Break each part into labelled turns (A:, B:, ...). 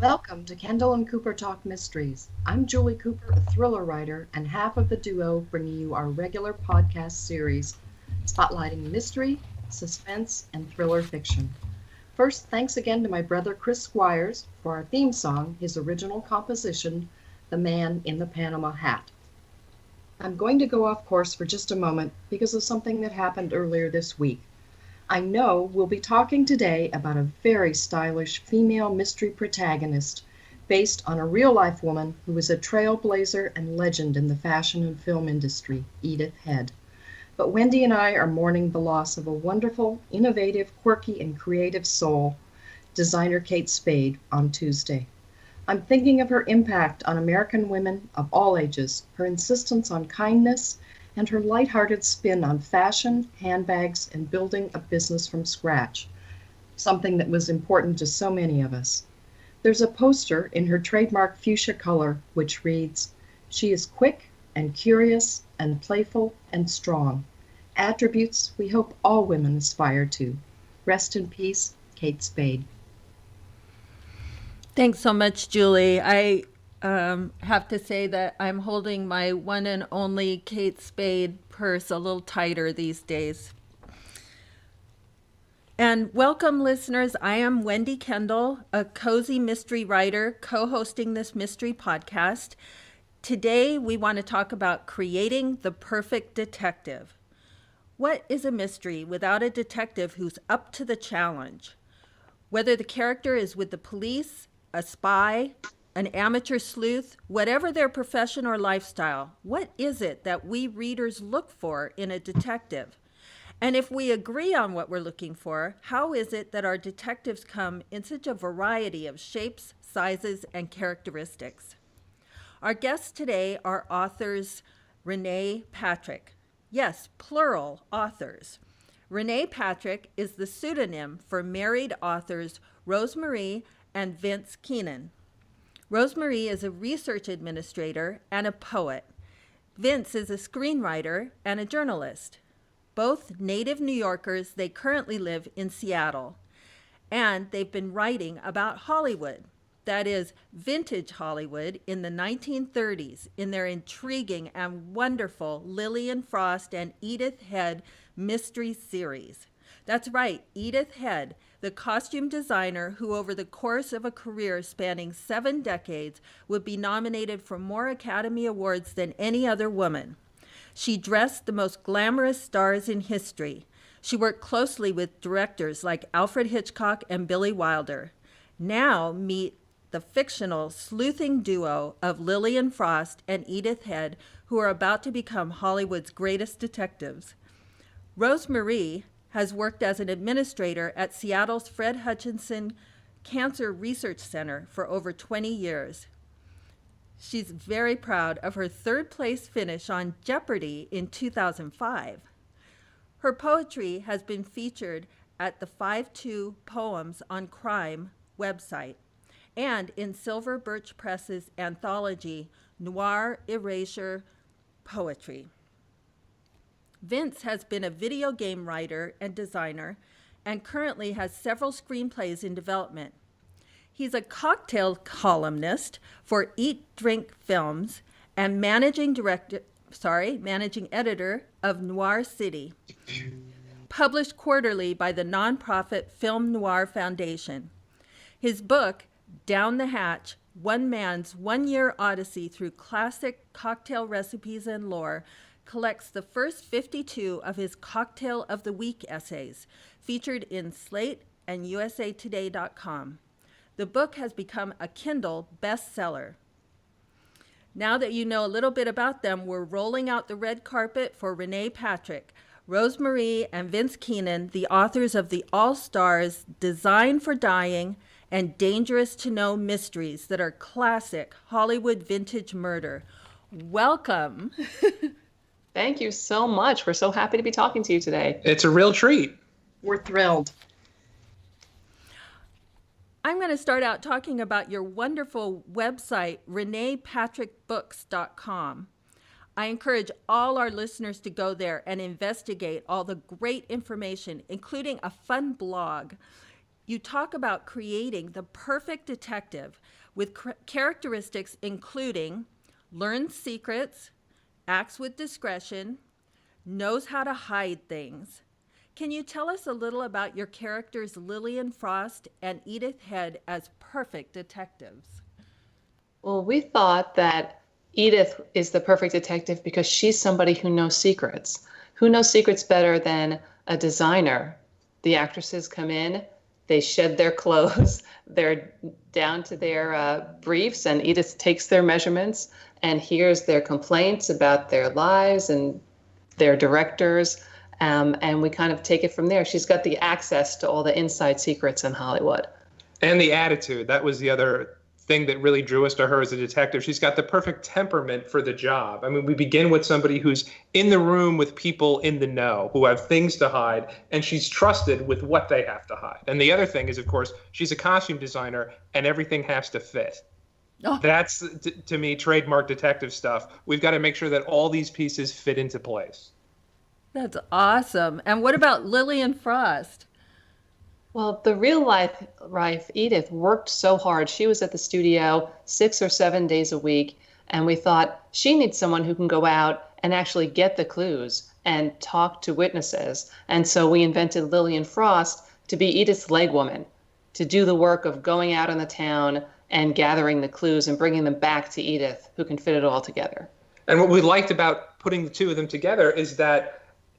A: Welcome to Kendall and Cooper Talk Mysteries. I'm Julie Cooper, a thriller writer, and half of the duo bringing you our regular podcast series, spotlighting mystery, suspense, and thriller fiction. First, thanks again to my brother Chris Squires for our theme song, his original composition, The Man in the Panama Hat. I'm going to go off course for just a moment because of something that happened earlier this week. I know we'll be talking today about a very stylish female mystery protagonist based on a real-life woman who was a trailblazer and legend in the fashion and film industry, Edith Head. But Wendy and I are mourning the loss of a wonderful, innovative, quirky, and creative soul, designer Kate Spade, on Tuesday. I'm thinking of her impact on American women of all ages, her insistence on kindness, and her lighthearted spin on fashion, handbags, and building a business from scratch, something that was important to so many of us. There's a poster in her trademark fuchsia color which reads, "She is quick and curious and playful and strong," attributes we hope all women aspire to. Rest in peace, Kate Spade.
B: Thanks so much, Julie. I have to say that I'm holding my one and only Kate Spade purse a little tighter these days. And welcome, listeners. I am Wendy Kendall, a cozy mystery writer co-hosting this mystery podcast. Today, we want to talk about creating the perfect detective. What is a mystery without a detective who's up to the challenge? Whether the character is with the police, a spy, an amateur sleuth, whatever their profession or lifestyle, what is it that we readers look for in a detective? And if we agree on what we're looking for, how is it that our detectives come in such a variety of shapes, sizes, and characteristics? Our guests today are authors Renee Patrick. Yes, plural authors. Renee Patrick is the pseudonym for married authors Rosemarie and Vince Keenan. Rosemarie is a research administrator and a poet. Vince is a screenwriter and a journalist. Both native New Yorkers, they currently live in Seattle. And they've been writing about Hollywood, that is, vintage Hollywood in the 1930s, in their intriguing and wonderful Lillian Frost and Edith Head mystery series. That's right, Edith Head, the costume designer who over the course of a career spanning 7 decades would be nominated for more Academy Awards than any other woman. She dressed the most glamorous stars in history. She worked closely with directors like Alfred Hitchcock and Billy Wilder. Now meet the fictional sleuthing duo of Lillian Frost and Edith Head, who are about to become Hollywood's greatest detectives. Rosemarie has worked as an administrator at Seattle's Fred Hutchinson Cancer Research Center for over 20 years. She's very proud of her 3rd place finish on Jeopardy in 2005. Her poetry has been featured at the 5-2 Poems on Crime website and in Silver Birch Press's anthology, Noir Erasure Poetry. Vince has been a video game writer and designer and currently has several screenplays in development. He's a cocktail columnist for Eat Drink Films and managing editor of Noir City, published quarterly by the nonprofit Film Noir Foundation. His book, Down the Hatch, One Man's One-Year Odyssey Through Classic Cocktail Recipes and Lore, collects the first 52 of his Cocktail of the Week essays, featured in Slate and usatoday.com. The book has become a Kindle bestseller. Now that you know a little bit about them, we're rolling out the red carpet for Renee Patrick, Rosemarie and Vince Keenan, the authors of the all-stars Design for Dying and Dangerous to Know mysteries that are classic Hollywood vintage murder. Welcome.
C: Thank you so much. We're so happy to be talking to you today.
D: It's a real treat.
A: We're thrilled.
B: I'm going to start out talking about your wonderful website, reneepatrickbooks.com. I encourage all our listeners to go there and investigate all the great information, including a fun blog. you talk about creating the perfect detective with characteristics including learns secrets, acts with discretion, knows how to hide things. Can you tell us a little about your characters Lillian Frost and Edith Head as perfect detectives?
C: Well, we thought that Edith is the perfect detective because she's somebody who knows secrets. Who knows secrets better than a designer? The actresses come in, they shed their clothes, they're down to their briefs, and Edith takes their measurements and hears their complaints about their lives and their directors, and we kind of take it from there. She's got the access to all the inside secrets in Hollywood.
D: And the attitude. That was the other thing that really drew us to her as a detective. She's got the perfect temperament for the job. I mean, we begin with somebody who's in the room with people in the know, who have things to hide, and she's trusted with what they have to hide. And the other thing is, of course, she's a costume designer, and everything has to fit. Oh. That's, to me, trademark detective stuff. We've got to make sure that all these pieces fit into place.
B: That's awesome. And what about Lillian Frost?
C: Well, the real life Edith worked so hard. She was at the studio 6 or 7 days a week, and we thought she needs someone who can go out and actually get the clues and talk to witnesses. And so we invented Lillian Frost to be Edith's leg woman, to do the work of going out in the town and gathering the clues and bringing them back to Edith, who can fit it all together.
D: And what we liked about putting the two of them together is that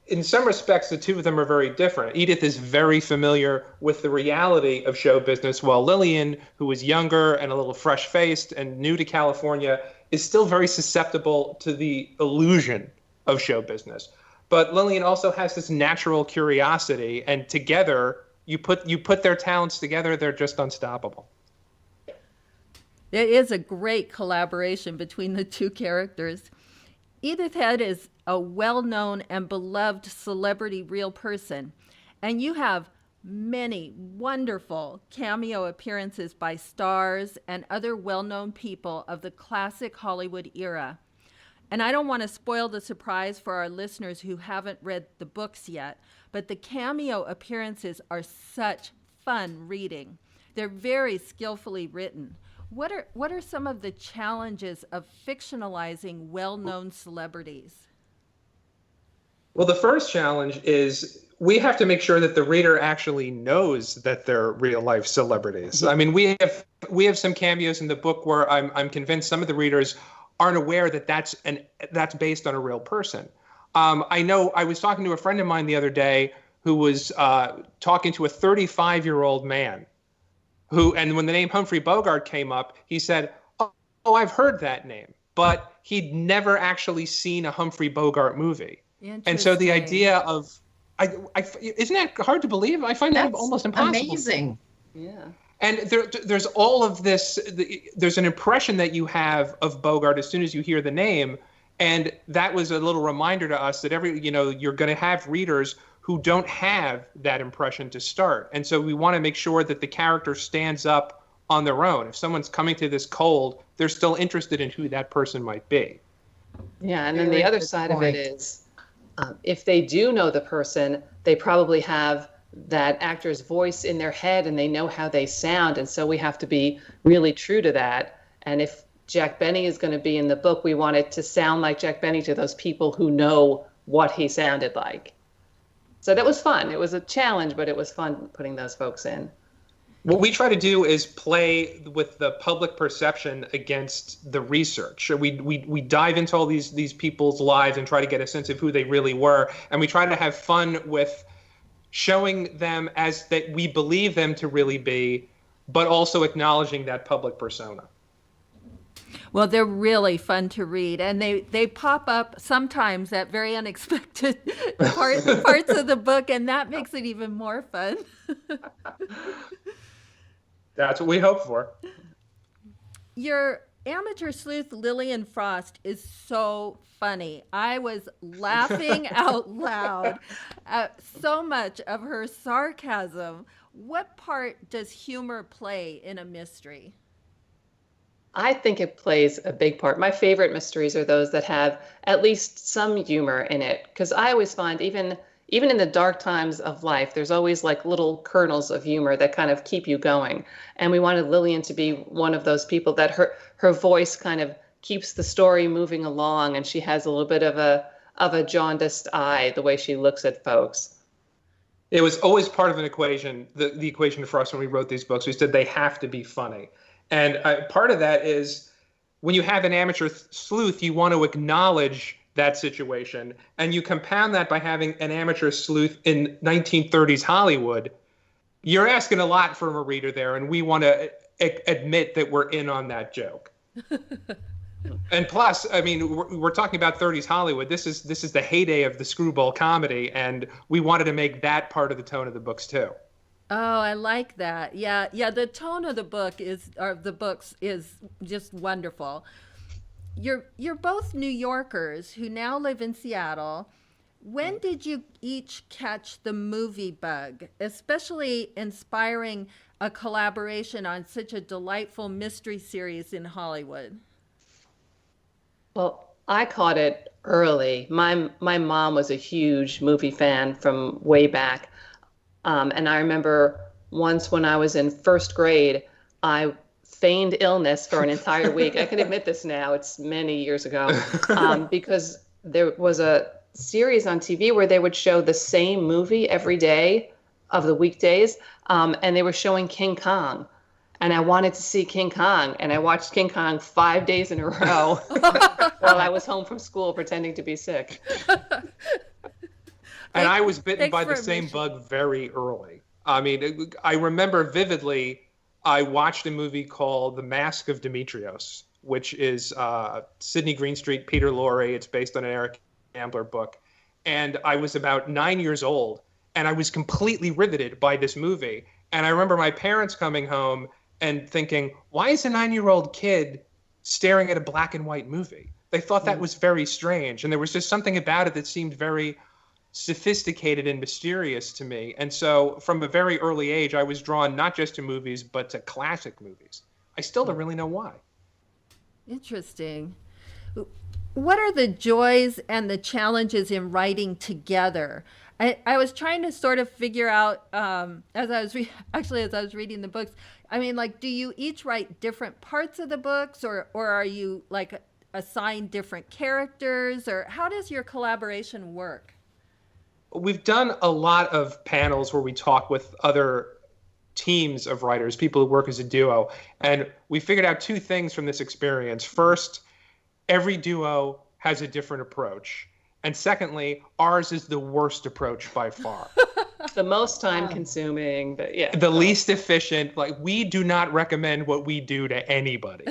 D: in some respects, the two of them are very different. Edith is very familiar with the reality of show business, while Lillian, who is younger and a little fresh-faced and new to California, is still very susceptible to the illusion of show business. But Lillian also has this natural curiosity, and together, you put their talents together, they're just unstoppable.
B: It is a great collaboration between the two characters. Edith Head is a well-known and beloved celebrity real person, and you have many wonderful cameo appearances by stars and other well-known people of the classic Hollywood era. And I don't want to spoil the surprise for our listeners who haven't read the books yet, but the cameo appearances are such fun reading. They're very skillfully written. What are some of the challenges of fictionalizing well-known celebrities?
D: Well, the first challenge is we have to make sure that the reader actually knows that they're real-life celebrities. I mean, we have some cameos in the book where I'm convinced some of the readers aren't aware that that's based on a real person. I know I was talking to a friend of mine the other day who was talking to a 35-year-old man. And when the name Humphrey Bogart came up, he said, oh, I've heard that name, but he'd never actually seen a Humphrey Bogart movie. And so the idea of, isn't that hard to believe? I find that almost impossible.
A: Amazing.
C: Yeah.
D: And there's all of this, there's an impression that you have of Bogart as soon as you hear the name. And that was a little reminder to us that you're going to have readers who don't have that impression to start. And so we want to make sure that the character stands up on their own. If someone's coming to this cold, they're still interested in who that person might be.
C: Yeah, and then the other side of it is, if they do know the person, they probably have that actor's voice in their head and they know how they sound. And so we have to be really true to that. And if Jack Benny is going to be in the book, we want it to sound like Jack Benny to those people who know what he sounded like. So that was fun. It was a challenge, but it was fun putting those folks in.
D: What we try to do is play with the public perception against the research. We dive into all these people's lives and try to get a sense of who they really were. And we try to have fun with showing them as that we believe them to really be, but also acknowledging that public persona.
B: Well, they're really fun to read, and they pop up sometimes at very unexpected parts of the book, and that makes it even more fun.
D: That's what we hope for.
B: Your amateur sleuth, Lillian Frost, is so funny. I was laughing out loud at so much of her sarcasm. What part does humor play in a mystery?
C: I think it plays a big part. My favorite mysteries are those that have at least some humor in it, because I always find even even in the dark times of life, there's always like little kernels of humor that kind of keep you going. And we wanted Lillian to be one of those people that her voice kind of keeps the story moving along, and she has a little bit of a jaundiced eye, the way she looks at folks.
D: It was always part of an equation, the equation for us when we wrote these books. We said they have to be funny. And part of that is when you have an amateur sleuth, you want to acknowledge that situation. And you compound that by having an amateur sleuth in 1930s Hollywood. You're asking a lot from a reader there, and we want to admit that we're in on that joke. And plus, I mean, we're talking about 30s Hollywood. This is the heyday of the screwball comedy, and we wanted to make that part of the tone of the books too.
B: Oh, I like that. Yeah. The tone of the books is just wonderful. You're both New Yorkers who now live in Seattle. When did you each catch the movie bug, especially inspiring a collaboration on such a delightful mystery series in Hollywood?
C: Well, I caught it early. My mom was a huge movie fan from way back. And I remember once when I was in first grade, I feigned illness for an entire week. I can admit this now, it's many years ago, because there was a series on TV where they would show the same movie every day of the weekdays, and they were showing King Kong. And I wanted to see King Kong, and I watched King Kong 5 days in a row while I was home from school pretending to be sick.
D: And I was bitten by the same bug very early. I mean, I remember vividly, I watched a movie called The Mask of Demetrios, which is Sidney Greenstreet, Peter Lorre. It's based on an Eric Ambler book. And I was about 9 years old, and I was completely riveted by this movie. And I remember my parents coming home and thinking, why is a 9-year-old kid staring at a black and white movie? They thought that was very strange. And there was just something about it that seemed very sophisticated and mysterious to me. And so from a very early age, I was drawn not just to movies, but to classic movies. I still don't really know why.
B: Interesting. What are the joys and the challenges in writing together? I was trying to sort of figure out as I was reading the books. I mean, like, do you each write different parts of the books, or are you like assigned different characters, or how does your collaboration work?
D: We've done a lot of panels where we talk with other teams of writers, people who work as a duo, and we figured out two things from this experience. First, every duo has a different approach. And secondly, ours is the worst approach by far.
C: The most time consuming, but yeah.
D: The least efficient. Like, we do not recommend what we do to anybody.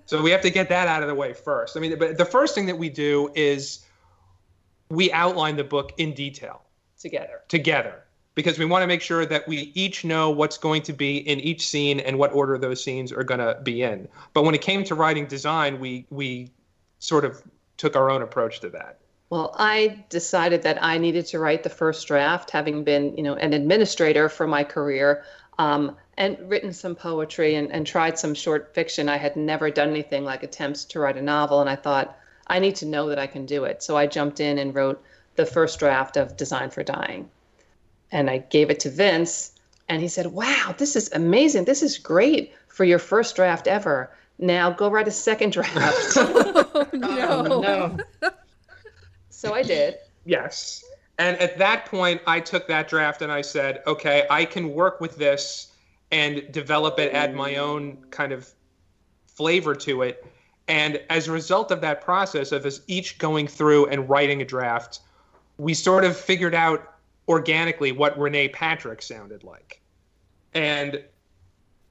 D: So we have to get that out of the way first. I mean, but the first thing that we do is we outline the book in detail. Together. Because we want to make sure that we each know what's going to be in each scene and what order those scenes are going to be in. But when it came to writing design, we sort of took our own approach to that.
C: Well, I decided that I needed to write the first draft, having been, an administrator for my career, and written some poetry and tried some short fiction. I had never done anything like attempts to write a novel, and I thought, I need to know that I can do it. So I jumped in and wrote the first draft of Design for Dying. And I gave it to Vince, and he said, wow, this is amazing. This is great for your first draft ever. Now go write a second draft.
B: Oh, no.
C: So I did.
D: Yes. And at that point, I took that draft and I said, okay, I can work with this and develop it, add my own kind of flavor to it. And as a result of that process of us each going through and writing a draft, we sort of figured out organically what Renee Patrick sounded like. And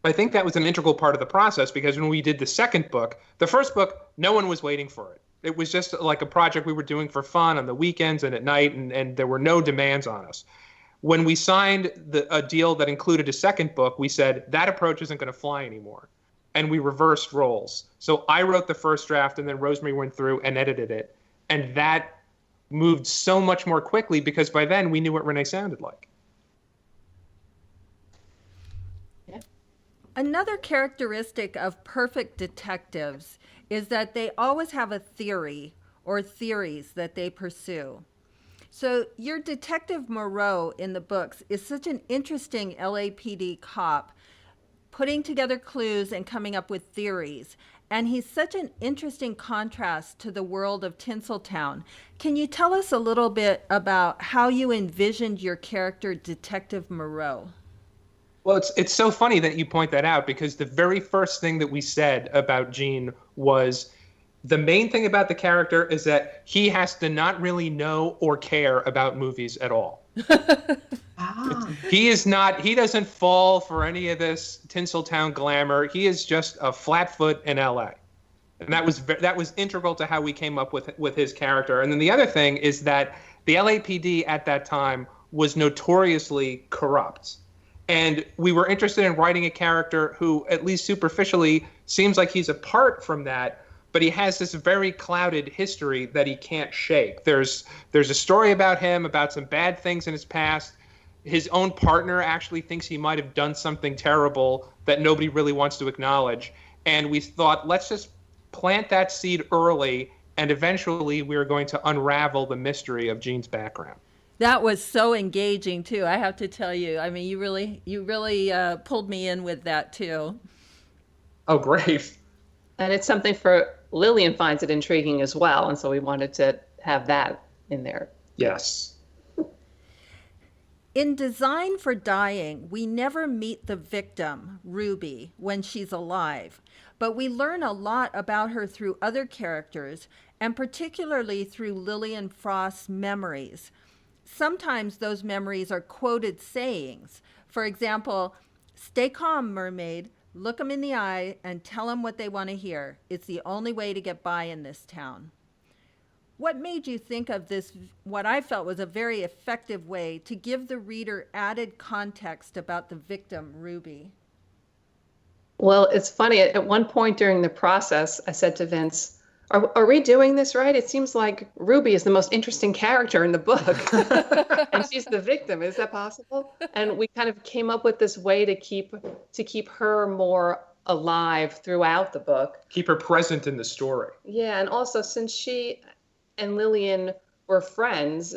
D: I think that was an integral part of the process, because when we did the second book, the first book, no one was waiting for it. It was just like a project we were doing for fun on the weekends and at night, and there were no demands on us. When we signed a deal that included a second book, we said that approach isn't going to fly anymore. And we reversed roles. So I wrote the first draft, and then Rosemary went through and edited it. And that moved so much more quickly, because by then we knew what Renee sounded like.
B: Another characteristic of perfect detectives is that they always have a theory or theories that they pursue. So your Detective Moreau in the books is such an interesting LAPD cop, putting together clues and coming up with theories. And he's such an interesting contrast to the world of Tinseltown. Can you tell us a little bit about how you envisioned your character, Detective Moreau?
D: Well, it's so funny that you point that out, because the very first thing that we said about Gene was the main thing about the character is that he has to not really know or care about movies at all. He doesn't fall for any of this Tinseltown glamour. He is just a flatfoot in LA. And that was integral to how we came up with his character. And then the other thing is that the LAPD at that time was notoriously corrupt. And we were interested in writing a character who, at least superficially, seems like he's apart from that, but he has this very clouded history that he can't shake. There's a story about him, about some bad things in his past. His own partner actually thinks he might have done something terrible that nobody really wants to acknowledge. And we thought, let's just plant that seed early, and eventually we're going to unravel the mystery of Gene's background.
B: That was so engaging too, I have to tell you. I mean, you really pulled me in with that too.
D: Oh, great.
C: And it's something for Lillian finds it intriguing as well, and so we wanted to have that in there.
D: Yes.
B: In Design for Dying, we never meet the victim, Ruby, when she's alive, but we learn a lot about her through other characters, and particularly through Lillian Frost's memories. Sometimes those memories are quoted sayings. For example, "Stay calm, mermaid. Look them in the eye and tell them what they want to hear. It's the only way to get by in this town." What made you think of this, what I felt was a very effective way to give the reader added context about the victim, Ruby?
C: Well, it's funny. At one point during the process, I said to Vince, are we doing this right? It seems like Ruby is the most interesting character in the book. And she's the victim. Is that possible? And we kind of came up with this way to keep her more alive throughout the book.
D: Keep her present in the story.
C: Yeah, and also since she and Lillian were friends,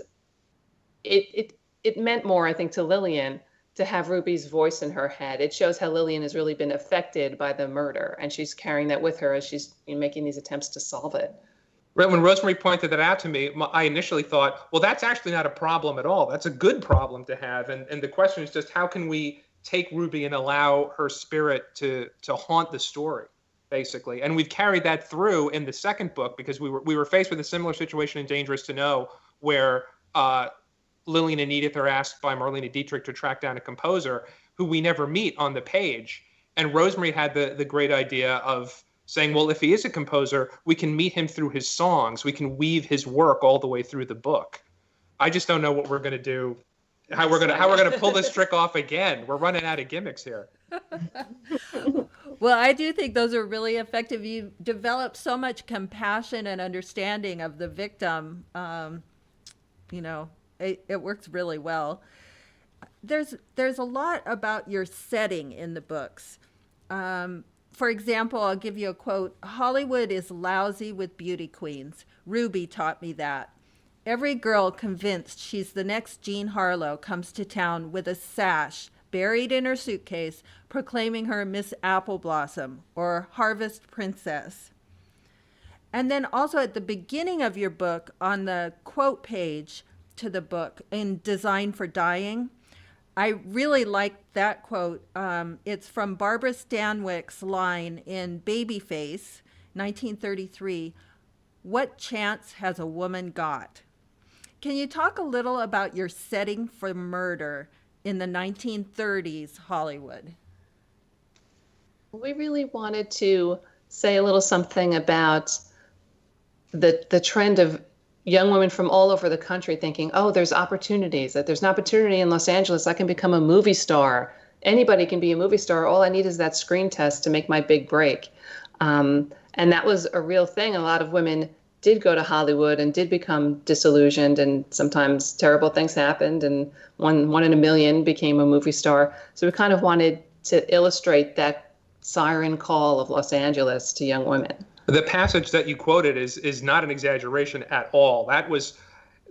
C: it meant more, I think, to Lillian to have Ruby's voice in her head. It shows how Lillian has really been affected by the murder, and she's carrying that with her as she's making these attempts to solve it.
D: Right, when Rosemary pointed that out to me, I initially thought, well, that's actually not a problem at all. That's a good problem to have. And the question is just, how can we take Ruby and allow her spirit to haunt the story, basically? And we've carried that through in the second book, because we were faced with a similar situation in Dangerous to Know, where Lillian and Edith are asked by Marlene Dietrich to track down a composer who we never meet on the page. And Rosemary had the great idea of saying, well, if he is a composer, we can meet him through his songs. We can weave his work all the way through the book. I just don't know what we're going to do, how we're going to pull this trick off again. We're running out of gimmicks here.
B: Well, I do think those are really effective. You develop so much compassion and understanding of the victim. It works really well. There's a lot about your setting in the books. For example, I'll give you a quote. "Hollywood is lousy with beauty queens. Ruby taught me that. Every girl convinced she's the next Jean Harlow comes to town with a sash buried in her suitcase, proclaiming her Miss Apple Blossom or Harvest Princess." And then also at the beginning of your book, on the quote page to the book in Design for Dying, I really like that quote. It's from Barbara Stanwyck's line in Babyface, 1933, "What chance has a woman got?" Can you talk a little about your setting for murder in the 1930s Hollywood?
C: We really wanted to say a little something about the trend of young women from all over the country thinking, oh, there's opportunities, that there's an opportunity in Los Angeles. I can become a movie star. Anybody can be a movie star. All I need is that screen test to make my big break. And that was a real thing. A lot of women did go to Hollywood and did become disillusioned, and sometimes terrible things happened, and one in a million became a movie star. So we kind of wanted to illustrate that siren call of Los Angeles to young women.
D: The passage that you quoted is not an exaggeration at all. That was,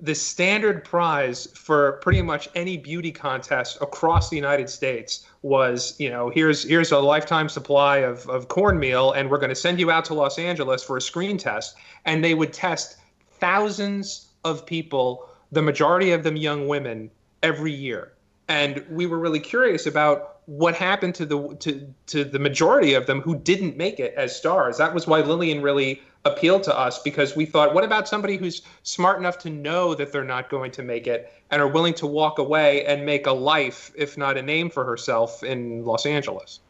D: the standard prize for pretty much any beauty contest across the United States was, here's a lifetime supply of cornmeal, and we're going to send you out to Los Angeles for a screen test. And they would test thousands of people, the majority of them young women, every year. And we were really curious about what happened to the majority of them who didn't make it as stars. That was why Lillian really appealed to us, because we thought, what about somebody who's smart enough to know that they're not going to make it and are willing to walk away and make a life, if not a name for herself, in Los Angeles?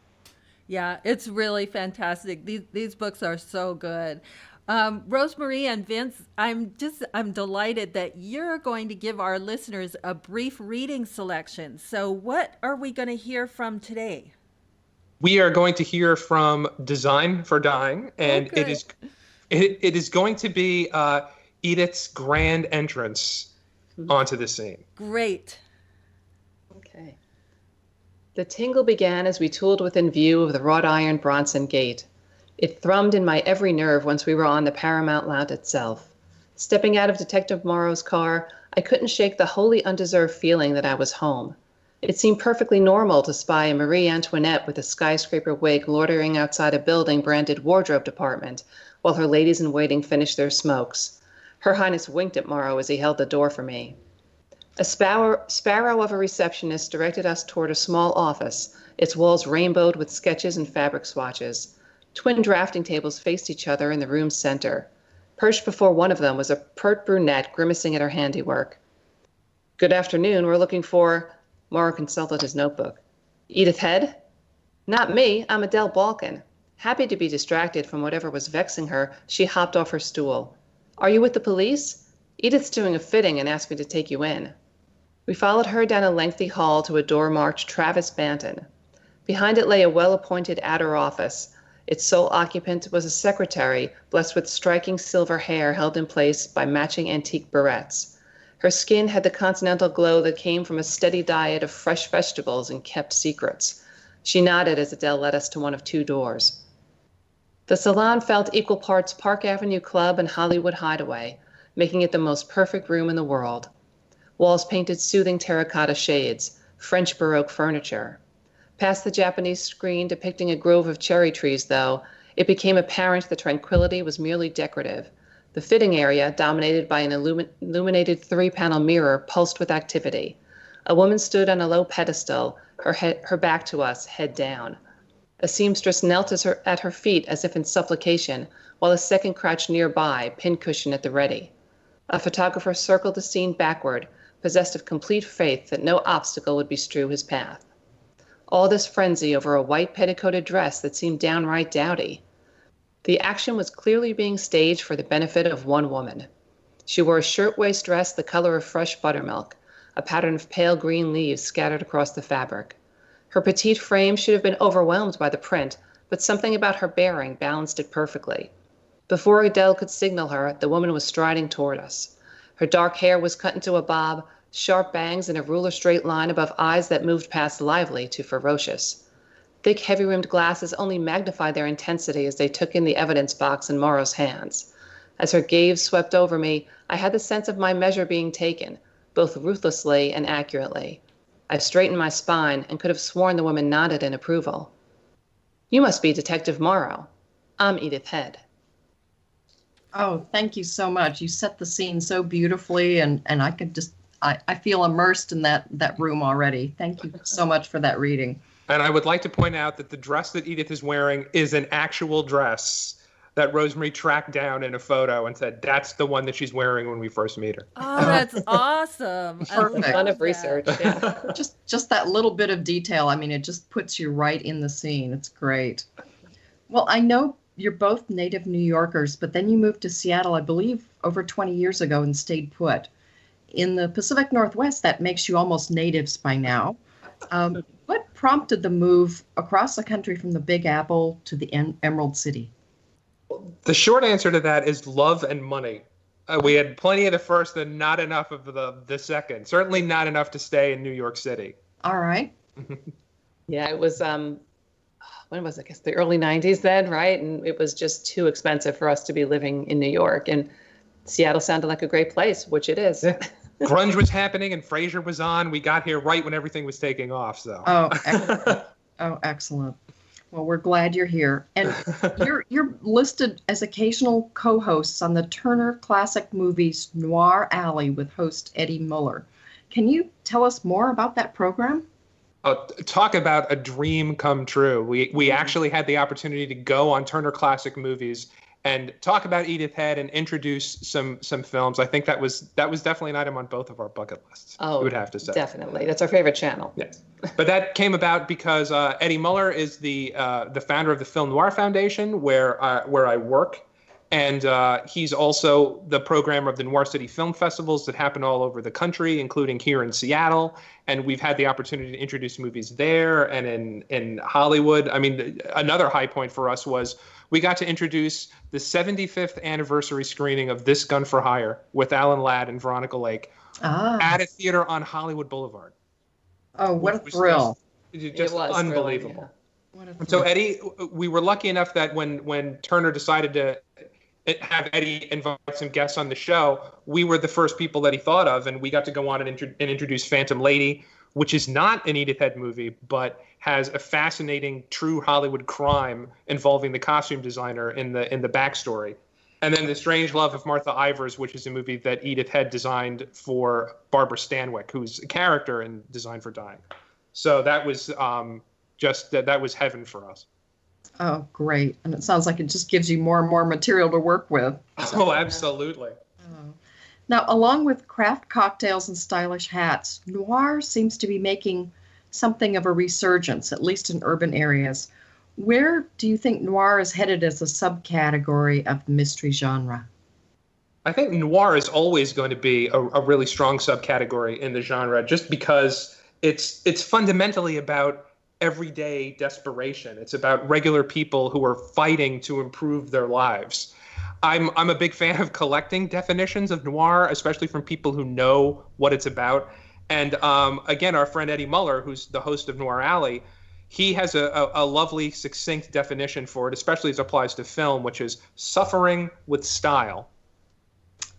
B: Yeah, it's really fantastic. These books are so good. Rosemarie and Vince, I'm delighted that you're going to give our listeners a brief reading selection. So what are we going to hear from today?
D: We are going to hear from Design for Dying, and it is going to be Edith's grand entrance onto the scene.
B: Great.
C: Okay. The tingle began as we tooled within view of the wrought iron Bronson gate. It thrummed in my every nerve once we were on the Paramount lot itself. Stepping out of Detective Morrow's car, I couldn't shake the wholly undeserved feeling that I was home. It seemed perfectly normal to spy a Marie Antoinette with a skyscraper wig loitering outside a building branded wardrobe department, while her ladies-in-waiting finished their smokes. Her Highness winked at Morrow as he held the door for me. A sparrow of a receptionist directed us toward a small office, its walls rainbowed with sketches and fabric swatches. Twin drafting tables faced each other in the room's center. Perched before one of them was a pert brunette grimacing at her handiwork. "Good afternoon, we're looking for..." Morrow consulted his notebook. "Edith Head?" "Not me, I'm Adele Balkan." Happy to be distracted from whatever was vexing her, she hopped off her stool. "Are you with the police? Edith's doing a fitting and asked me to take you in." We followed her down a lengthy hall to a door marked Travis Banton. Behind it lay a well-appointed outer office. Its sole occupant was a secretary blessed with striking silver hair held in place by matching antique barrettes. Her skin had the continental glow that came from a steady diet of fresh vegetables and kept secrets. She nodded as Adele led us to one of two doors. The salon felt equal parts Park Avenue Club and Hollywood Hideaway, making it the most perfect room in the world. Walls painted soothing terracotta shades, French Baroque furniture. Past the Japanese screen depicting a grove of cherry trees, though, it became apparent the tranquility was merely decorative. The fitting area, dominated by an illuminated three-panel mirror, pulsed with activity. A woman stood on a low pedestal, her back to us, head down. A seamstress knelt at her feet as if in supplication, while a second crouched nearby, pincushion at the ready. A photographer circled the scene backward, possessed of complete faith that no obstacle would bestrew his path. All this frenzy over a white petticoated dress that seemed downright dowdy. The action was clearly being staged for the benefit of one woman. She wore a shirtwaist dress the color of fresh buttermilk, a pattern of pale green leaves scattered across the fabric. Her petite frame should have been overwhelmed by the print, but something about her bearing balanced it perfectly. Before Adele could signal her, the woman was striding toward us. Her dark hair was cut into a bob, sharp bangs in a ruler straight line above eyes that moved past lively to ferocious. Thick, heavy-rimmed glasses only magnified their intensity as they took in the evidence box in Morrow's hands. As her gaze swept over me, I had the sense of my measure being taken, both ruthlessly and accurately. I straightened my spine and could have sworn the woman nodded in approval. "You must be Detective Morrow. I'm Edith Head."
A: Oh, thank you so much. You set the scene so beautifully, and I could just, I feel immersed in that room already. Thank you so much for that reading.
D: And I would like to point out that the dress that Edith is wearing is an actual dress that Rosemarie tracked down in a photo and said, that's the one that she's wearing when we first meet her.
B: Oh, that's awesome.
A: Perfect.
C: A ton of research. Yeah.
A: Just that little bit of detail. I mean, it just puts you right in the scene. It's great. Well, I know you're both native New Yorkers, but then you moved to Seattle, I believe, over 20 years ago and stayed put. In the Pacific Northwest, that makes you almost natives by now. What prompted the move across the country from the Big Apple to the Emerald City?
D: The short answer to that is love and money. We had plenty of the first and not enough of the second. Certainly not enough to stay in New York City.
A: All right.
C: Yeah, it was, when was it? I guess the early 90s then, right? And it was just too expensive for us to be living in New York. And Seattle sounded like a great place, which it is.
D: Yeah. Grunge was happening and Frasier was on. We got here right when everything was taking off. So.
A: Oh, excellent. Oh, excellent. Well, we're glad you're here. And you're listed as occasional co-hosts on the Turner Classic Movies Noir Alley with host Eddie Muller. Can you tell us more about that program?
D: Talk about a dream come true. We actually had the opportunity to go on Turner Classic Movies and talk about Edith Head and introduce some films. I think that was definitely an item on both of our bucket lists.
C: Oh,
D: we would have to say.
C: Definitely. That's our favorite channel.
D: Yes. But that came about because Eddie Muller is the founder of the Film Noir Foundation, where I work. And he's also the programmer of the Noir City Film Festivals that happen all over the country, including here in Seattle. And we've had the opportunity to introduce movies there and in Hollywood. I mean, another high point for us was we got to introduce the 75th anniversary screening of This Gun for Hire with Alan Ladd and Veronica Lake at a theater on Hollywood Boulevard.
A: Oh, what a thrill.
D: Just unbelievable.
A: What a thrill.
D: So Eddie, we were lucky enough that when Turner decided to have Eddie invite some guests on the show, we were the first people that he thought of, and we got to go on and introduce Phantom Lady, which is not an Edith Head movie, but has a fascinating true Hollywood crime involving the costume designer in the backstory. And then The Strange Love of Martha Ivers, which is a movie that Edith Head designed for Barbara Stanwyck, who's a character in Design for Dying. So that was that was heaven for us.
A: Oh, great. And it sounds like it just gives you more and more material to work with.
D: Oh, absolutely.
A: Now, along with craft cocktails and stylish hats, noir seems to be making something of a resurgence, at least in urban areas. Where do you think noir is headed as a subcategory of the mystery genre?
D: I think noir is always going to be a really strong subcategory in the genre, just because it's fundamentally about everyday desperation. It's about regular people who are fighting to improve their lives. I'm a big fan of collecting definitions of noir, especially from people who know what it's about. And again, our friend Eddie Muller, who's the host of Noir Alley, he has a lovely, succinct definition for it, especially as it applies to film, which is suffering with style.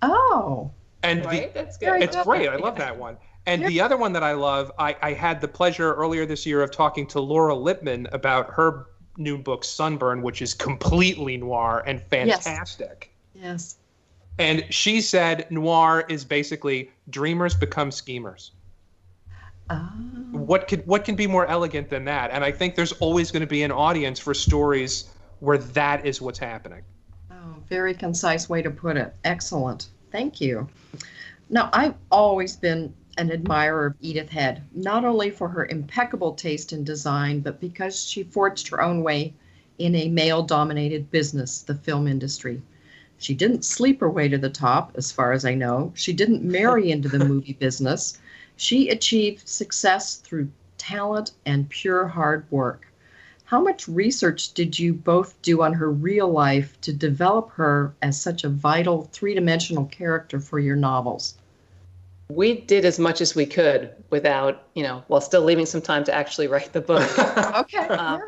A: Oh,
D: and
C: right? That's good.
D: It's great. I love that one. And the other one that I love, I had the pleasure earlier this year of talking to Laura Lippman about her new book, Sunburn, which is completely noir and fantastic.
A: Yes.
D: And she said noir is basically dreamers become schemers.
A: Oh.
D: What can be more elegant than that? And I think there's always going to be an audience for stories where that is what's happening.
A: Oh, very concise way to put it. Excellent. Thank you. Now, I've always been an admirer of Edith Head, not only for her impeccable taste in design, but because she forged her own way in a male-dominated business, the film industry. She didn't sleep her way to the top, as far as I know. She didn't marry into the movie business. She achieved success through talent and pure hard work. How much research did you both do on her real life to develop her as such a vital three-dimensional character for your novels?
C: We did as much as we could without, while still leaving some time to actually write the book.
A: Okay.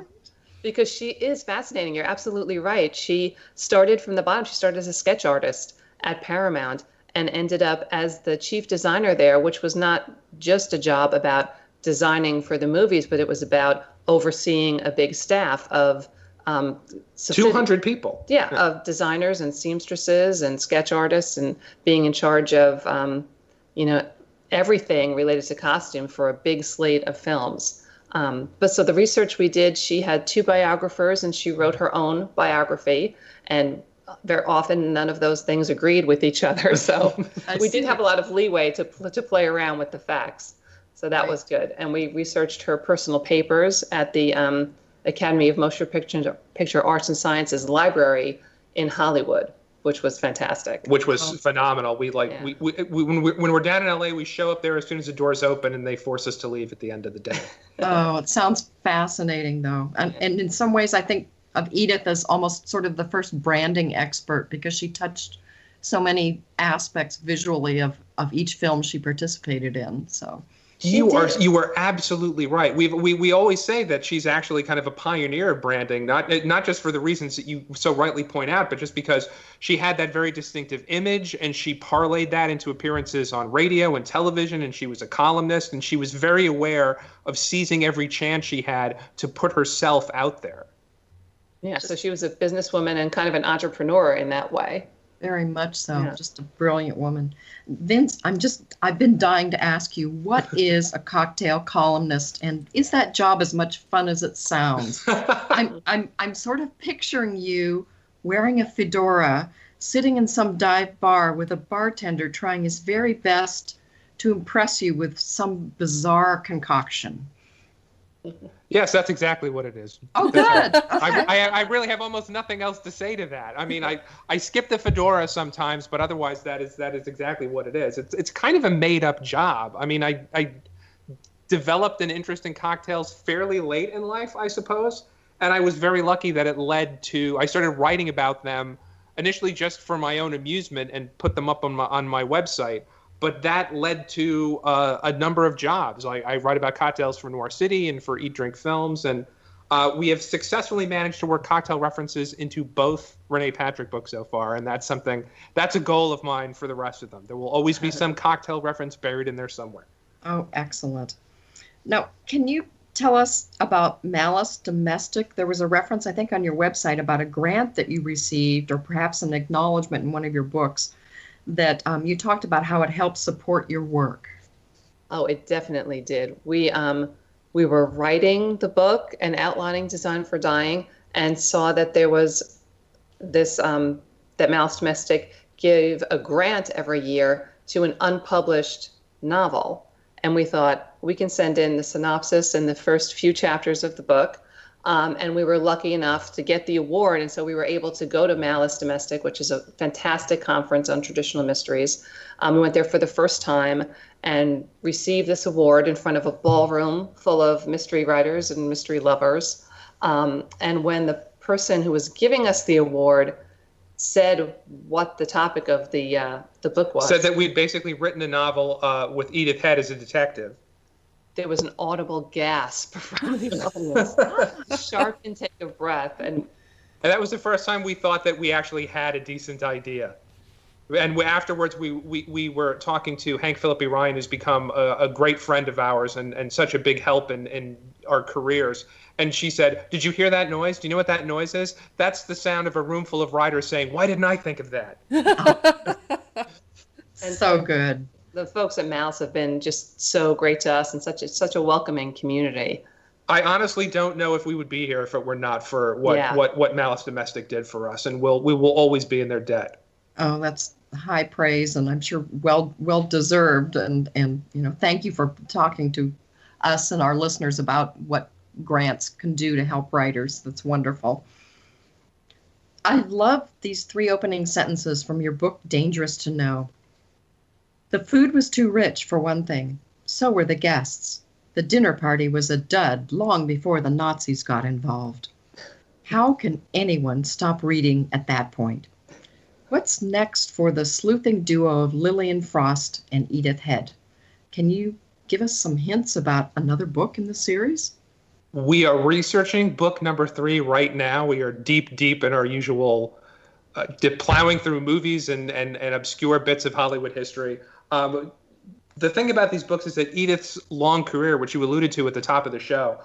C: Because she is fascinating. You're absolutely right. She started from the bottom. She started as a sketch artist at Paramount and ended up as the chief designer there, which was not just a job about designing for the movies, but it was about overseeing a big staff of
D: 200 people.
C: Yeah, of designers and seamstresses and sketch artists, and being in charge of everything related to costume for a big slate of films. But so the research we did, she had 2 biographers and she wrote her own biography, and very often none of those things agreed with each other. So we did have a lot of leeway to play around with the facts. So that was good. And we researched her personal papers at the Academy of Motion Picture Arts and Sciences Library in Hollywood, which was fantastic.
D: Which was phenomenal. We when we're down in LA, we show up there as soon as the doors open, and they force us to leave at the end of the day.
A: Oh, it sounds fascinating, though. And in some ways, I think of Edith as almost sort of the first branding expert, because she touched so many aspects visually of each film she participated in. So
D: You are absolutely right. We always say that she's actually kind of a pioneer of branding, not just for the reasons that you so rightly point out, but just because she had that very distinctive image and she parlayed that into appearances on radio and television, and she was a columnist, and she was very aware of seizing every chance she had to put herself out there.
C: Yeah, so she was a businesswoman and kind of an entrepreneur in that way.
A: Very much so.
C: Yeah.
A: Just a brilliant woman. Vince, I've been dying to ask you, what is a cocktail columnist, and is that job as much fun as it sounds? I'm sort of picturing you wearing a fedora, sitting in some dive bar with a bartender trying his very best to impress you with some bizarre concoction.
D: Yes, that's exactly what it is.
A: Oh, good. Okay.
D: I really have almost nothing else to say to that. I mean, I skip the fedora sometimes, but otherwise that is exactly what it is. It's kind of a made-up job. I mean, I developed an interest in cocktails fairly late in life, I suppose, and I was very lucky that it led to, I started writing about them initially just for my own amusement and put them up on my website. But that led to a number of jobs. I write about cocktails for Noir City and for Eat, Drink Films. And we have successfully managed to work cocktail references into both Renee Patrick books so far. And that's a goal of mine for the rest of them. There will always be some cocktail reference buried in there somewhere.
A: Oh, excellent. Now, can you tell us about Malice Domestic? There was a reference, I think, on your website about a grant that you received, or perhaps an acknowledgement in one of your books, that you talked about how it helped support your work.
C: Oh, it definitely did. We were writing the book and outlining Design for Dying, and saw that there was this, that Malice Domestic gave a grant every year to an unpublished novel. And we thought, we can send in the synopsis and the first few chapters of the book. And we were lucky enough to get the award. And so we were able to go to Malice Domestic, which is a fantastic conference on traditional mysteries. We went there for the first time and received this award in front of a ballroom full of mystery writers and mystery lovers. And when the person who was giving us the award said what the topic of the book was.
D: Said that we'd basically written a novel with Edith Head as a detective.
C: There was an audible gasp from the audience, sharp intake of breath. And
D: that was the first time we thought that we actually had a decent idea. And afterwards, we were talking to Hank Philippi Ryan, who's become a great friend of ours and such a big help in our careers. And she said, "Did you hear that noise? Do you know what that noise is? That's the sound of a room full of writers saying, 'Why didn't I think of that?'"
C: And
A: so good.
C: The folks at Malice have been just so great to us and such a welcoming community.
D: I honestly don't know if we would be here if it were not for what Malice Domestic did for us, and we will always be in their debt.
A: Oh, that's high praise, and I'm sure well deserved. And thank you for talking to us and our listeners about what grants can do to help writers. That's wonderful. I love these 3 opening sentences from your book, Dangerous to Know. The food was too rich, for one thing. So were the guests. The dinner party was a dud long before the Nazis got involved. How can anyone stop reading at that point? What's next for the sleuthing duo of Lillian Frost and Edith Head? Can you give us some hints about another book in the series?
D: We are researching book number 3 right now. We are deep in our usual plowing through movies and obscure bits of Hollywood history. The thing about these books is that Edith's long career, which you alluded to at the top of the show,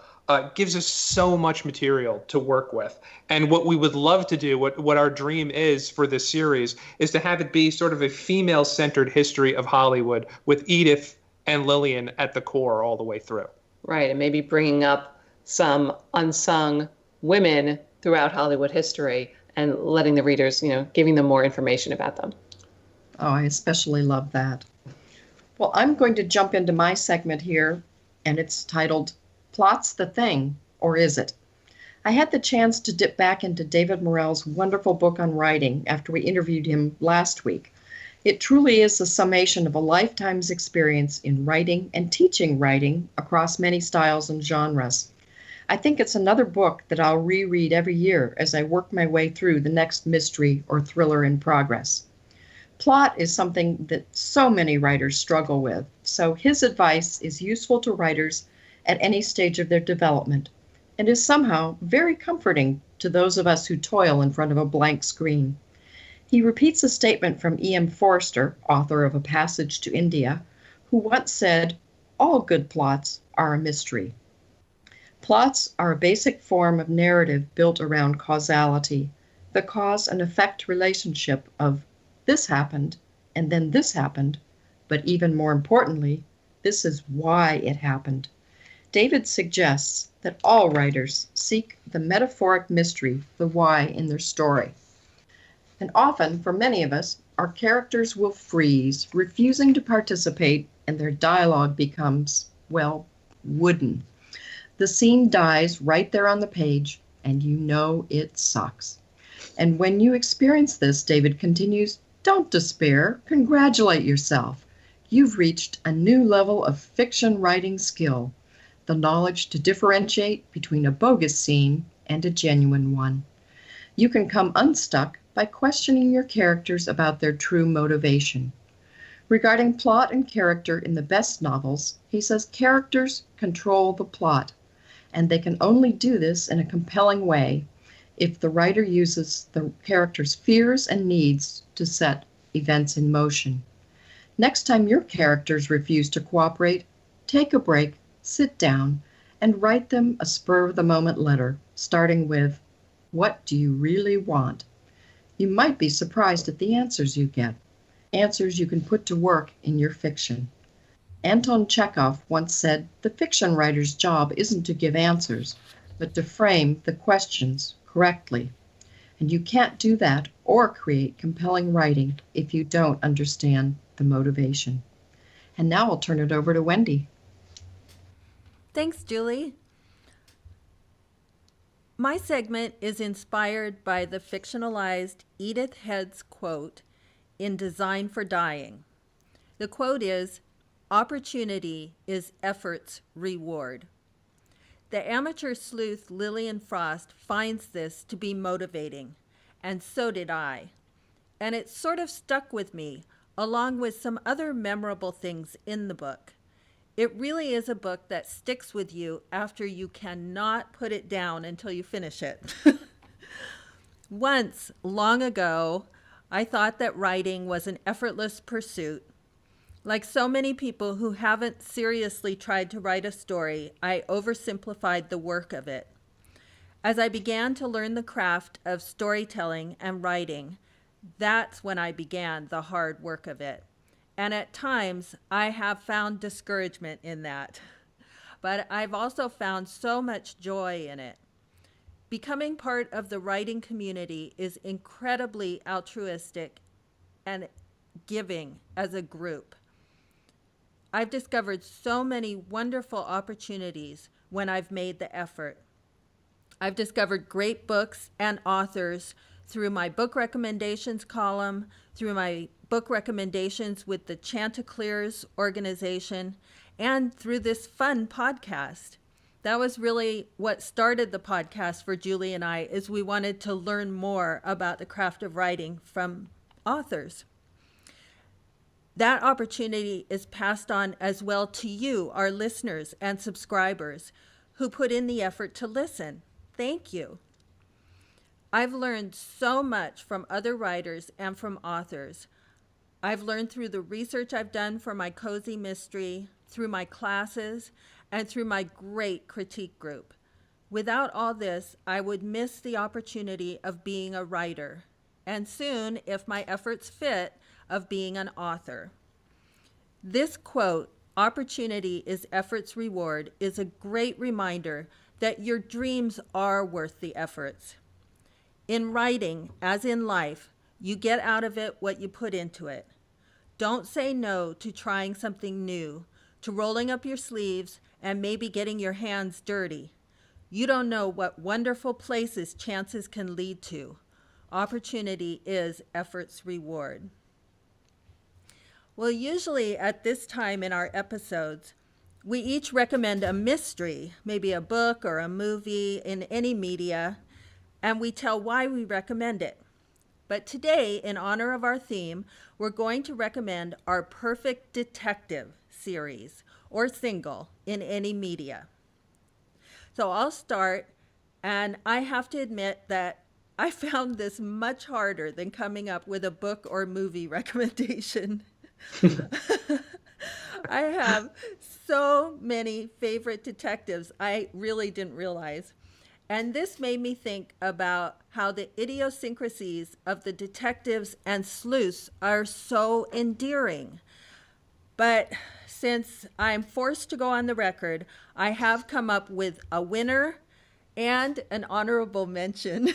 D: gives us so much material to work with. And what we would love to do, what our dream is for this series, is to have it be sort of a female-centered history of Hollywood with Edith and Lillian at the core all the way through.
C: Right, and maybe bringing up some unsung women throughout Hollywood history and letting the readers, giving them more information about them.
A: Oh, I especially love that. Well, I'm going to jump into my segment here, and it's titled, Plot's the Thing, or Is It? I had the chance to dip back into David Morrell's wonderful book on writing after we interviewed him last week. It truly is a summation of a lifetime's experience in writing and teaching writing across many styles and genres. I think it's another book that I'll reread every year as I work my way through the next mystery or thriller in progress. Plot is something that so many writers struggle with, so his advice is useful to writers at any stage of their development and is somehow very comforting to those of us who toil in front of a blank screen. He repeats a statement from E.M. Forster, author of A Passage to India, who once said, "All good plots are a mystery." Plots are a basic form of narrative built around causality, the cause and effect relationship of this happened, and then this happened, but even more importantly, this is why it happened. David suggests that all writers seek the metaphoric mystery, the why in their story. And often, for many of us, our characters will freeze, refusing to participate, and their dialogue becomes, well, wooden. The scene dies right there on the page, and you know it sucks. And when you experience this, David continues, don't despair, congratulate yourself. You've reached a new level of fiction writing skill, the knowledge to differentiate between a bogus scene and a genuine one. You can come unstuck by questioning your characters about their true motivation. Regarding plot and character in the best novels, he says characters control the plot, and they can only do this in a compelling way if the writer uses the character's fears and needs to set events in motion. Next time your characters refuse to cooperate, take a break, sit down, and write them a spur-of-the-moment letter, starting with, "What do you really want?" You might be surprised at the answers you get, answers you can put to work in your fiction. Anton Chekhov once said, "The fiction writer's job isn't to give answers, but to frame the questions correctly." And you can't do that or create compelling writing if you don't understand the motivation. And now I'll turn it over to Wendy.
B: Thanks, Julie. My segment is inspired by the fictionalized Edith Head's quote in Design for Dying. The quote is, "Opportunity is effort's reward." The amateur sleuth Lillian Frost finds this to be motivating, and so did I. And it sort of stuck with me, along with some other memorable things in the book. It really is a book that sticks with you after you cannot put it down until you finish it. Once, long ago, I thought that writing was an effortless pursuit. Like so many people who haven't seriously tried to write a story, I oversimplified the work of it. As I began to learn the craft of storytelling and writing, that's when I began the hard work of it. And at times, I have found discouragement in that. But I've also found so much joy in it. Becoming part of the writing community is incredibly altruistic and giving as a group. I've discovered so many wonderful opportunities when I've made the effort. I've discovered great books and authors through my book recommendations column, through my book recommendations with the Chanticleers organization, and through this fun podcast. That was really what started the podcast for Julie and I, is we wanted to learn more about the craft of writing from authors. That opportunity is passed on as well to you, our listeners and subscribers, who put in the effort to listen. Thank you. I've learned so much from other writers and from authors. I've learned through the research I've done for my cozy mystery, through my classes, and through my great critique group. Without all this, I would miss the opportunity of being a writer, and soon, if my efforts fit, of being an author. This quote, "Opportunity is effort's reward," is a great reminder that your dreams are worth the efforts. In writing, as in life, you get out of it what you put into it. Don't say no to trying something new, to rolling up your sleeves and maybe getting your hands dirty. You don't know what wonderful places chances can lead to. Opportunity is effort's reward. Well, usually at this time in our episodes, we each recommend a mystery, maybe a book or a movie in any media, and we tell why we recommend it. But today, in honor of our theme, we're going to recommend our perfect detective series or single in any media. So I'll start, and I have to admit that I found this much harder than coming up with a book or movie recommendation. I have so many favorite detectives I really didn't realize. And this made me think about how the idiosyncrasies of the detectives and sleuths are so endearing. But since I'm forced to go on the record, I have come up with a winner and an honorable mention.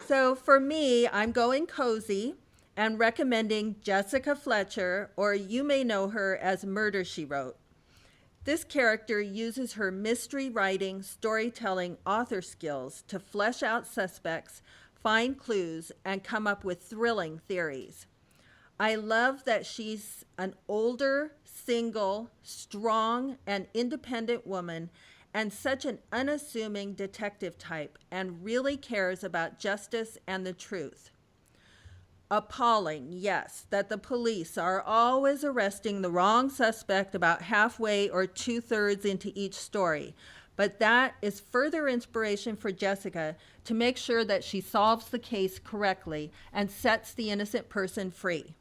B: So for me, I'm going cozy and recommending Jessica Fletcher, or you may know her as Murder, She Wrote. This character uses her mystery writing, storytelling, author skills to flesh out suspects, find clues, and come up with thrilling theories. I love that she's an older, single, strong, and independent woman, and such an unassuming detective type, and really cares about justice and the truth. Appalling, yes, that the police are always arresting the wrong suspect about halfway or 2/3 into each story. But that is further inspiration for Jessica to make sure that she solves the case correctly and sets the innocent person free.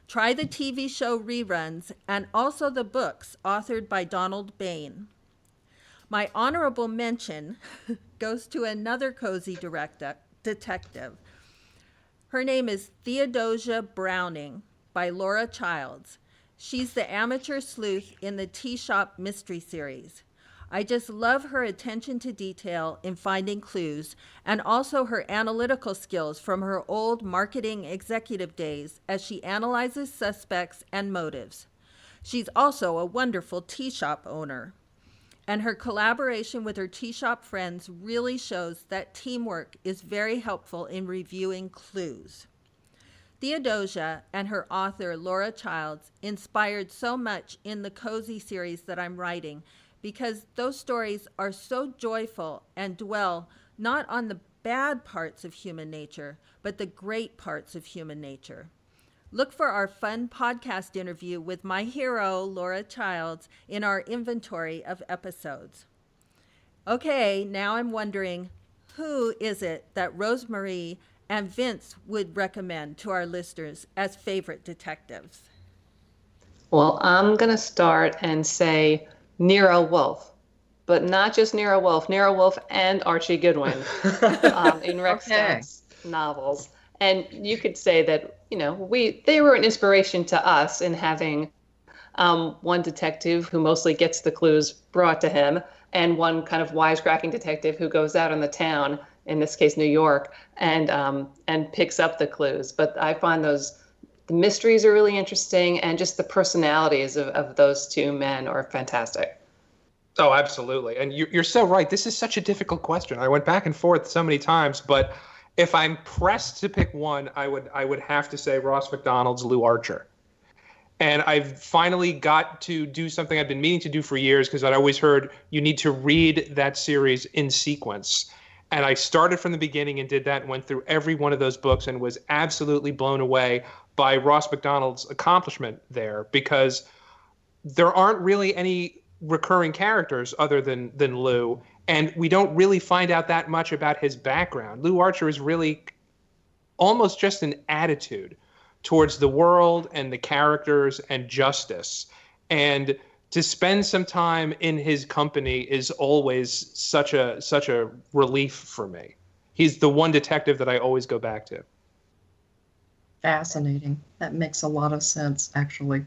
B: Try the TV show reruns and also the books authored by Donald Bain. My honorable mention goes to another cozy detective. Her name is Theodosia Browning by Laura Childs. She's the amateur sleuth in the Tea Shop Mystery Series. I just love her attention to detail in finding clues, and also her analytical skills from her old marketing executive days as she analyzes suspects and motives. She's also a wonderful tea shop owner. And her collaboration with her tea shop friends really shows that teamwork is very helpful in reviewing clues. Theodosia and her author, Laura Childs, inspired so much in the cozy series that I'm writing because those stories are so joyful and dwell not on the bad parts of human nature, but the great parts of human nature. Look for our fun podcast interview with my hero, Laura Childs, in our inventory of episodes. Okay, now I'm wondering, who is it that Rosemarie and Vince would recommend to our listeners as favorite detectives?
C: Well, I'm going to start and say Nero Wolfe, but not just Nero Wolfe and Archie Goodwin in Rex Scott's novels. And you could say that, they were an inspiration to us in having one detective who mostly gets the clues brought to him, and one kind of wisecracking detective who goes out in the town, in this case, New York, and picks up the clues. But I find the mysteries are really interesting, and just the personalities of those two men are fantastic.
D: Oh, absolutely. And you're so right. This is such a difficult question. I went back and forth so many times, but if I'm pressed to pick one, I would have to say Ross MacDonald's Lou Archer. And I've finally got to do something I've been meaning to do for years, because I'd always heard you need to read that series in sequence. And I started from the beginning and did that and went through every one of those books and was absolutely blown away by Ross MacDonald's accomplishment there, because there aren't really any recurring characters other than Lou. And we don't really find out that much about his background. Lou Archer is really almost just an attitude towards the world and the characters and justice. And to spend some time in his company is always such a relief for me. He's the one detective that I always go back to.
A: Fascinating. That makes a lot of sense, actually.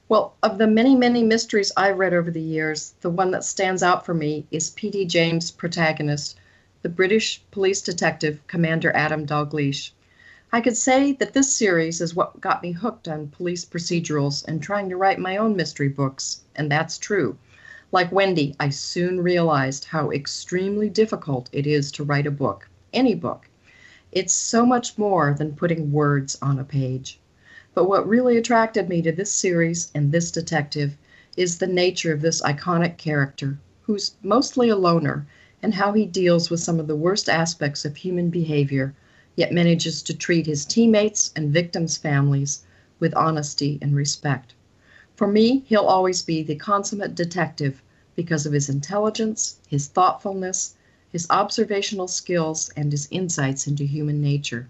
A: Well, of the many, many mysteries I've read over the years, the one that stands out for me is P.D. James' protagonist, the British police detective, Commander Adam Dalgleish. I could say that this series is what got me hooked on police procedurals and trying to write my own mystery books, and that's true. Like Wendy, I soon realized how extremely difficult it is to write a book, any book. It's so much more than putting words on a page. But what really attracted me to this series and this detective is the nature of this iconic character, who's mostly a loner and how he deals with some of the worst aspects of human behavior, yet manages to treat his teammates and victims' families with honesty and respect. For me, he'll always be the consummate detective because of his intelligence, his thoughtfulness, his observational skills, and his insights into human nature.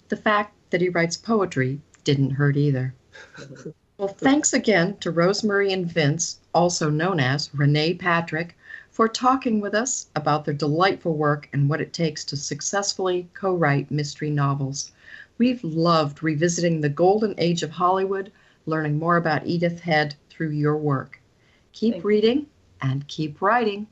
A: The fact that he writes poetry didn't hurt either. Well, thanks again to Rosemary and Vince, also known as Renee Patrick, for talking with us about their delightful work and what it takes to successfully co-write mystery novels. We've loved revisiting the golden age of Hollywood, learning more about Edith Head through your work. Keep reading and keep writing.